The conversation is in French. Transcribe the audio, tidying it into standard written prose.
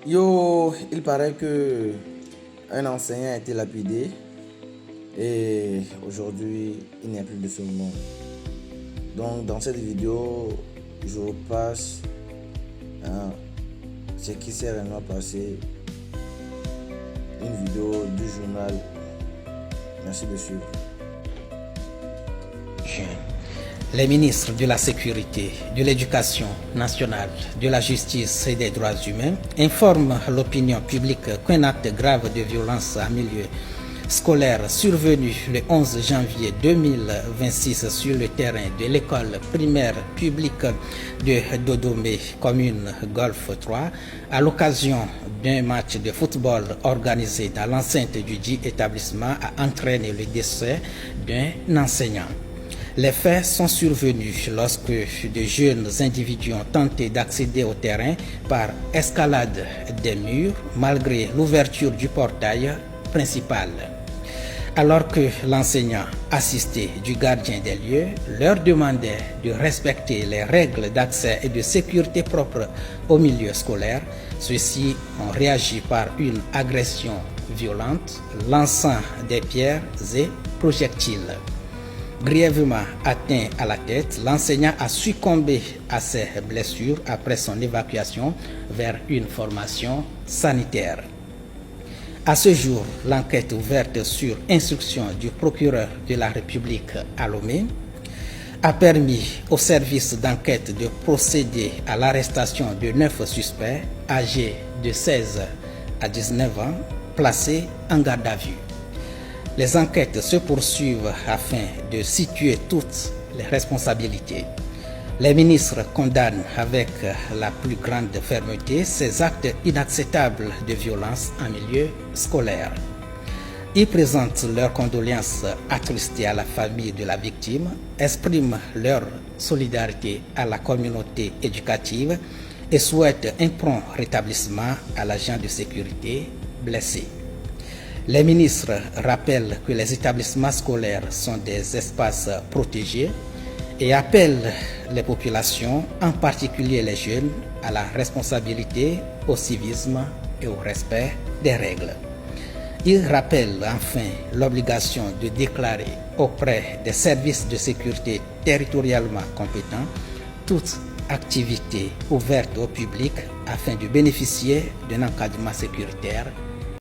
Il paraît que un enseignant a été lapidé et aujourd'hui il n'y a plus de ce monde. Donc dans cette vidéo, je repasse ce qui s'est réellement passé, une vidéo du journal. Merci de suivre. Les ministres de la Sécurité, de l'Éducation nationale, de la Justice et des droits humains informent l'opinion publique qu'un acte grave de violence en milieu scolaire survenu le 11 janvier 2026 sur le terrain de l'école primaire publique de Dodomé, commune Golfe 3, à l'occasion d'un match de football organisé dans l'enceinte du dit établissement, a entraîné le décès d'un enseignant. Les faits sont survenus lorsque de jeunes individus ont tenté d'accéder au terrain par escalade des murs malgré l'ouverture du portail principal. Alors que l'enseignant assisté du gardien des lieux leur demandait de respecter les règles d'accès et de sécurité propres au milieu scolaire, ceux-ci ont réagi par une agression violente, lançant des pierres et projectiles. Grièvement atteint à la tête, l'enseignant a succombé à ses blessures après son évacuation vers une formation sanitaire. À ce jour, l'enquête ouverte sur instruction du procureur de la République à Lomé a permis au service d'enquête de procéder à l'arrestation de 9 suspects âgés de 16 à 19 ans placés en garde à vue. Les enquêtes se poursuivent afin de situer toutes les responsabilités. Les ministres condamnent avec la plus grande fermeté ces actes inacceptables de violence en milieu scolaire. Ils présentent leurs condoléances attristées à la famille de la victime, expriment leur solidarité à la communauté éducative et souhaitent un prompt rétablissement à l'agent de sécurité blessé. Les ministres rappellent que les établissements scolaires sont des espaces protégés et appellent les populations, en particulier les jeunes, à la responsabilité, au civisme et au respect des règles. Ils rappellent enfin l'obligation de déclarer auprès des services de sécurité territorialement compétents toute activité ouverte au public afin de bénéficier d'un encadrement sécuritaire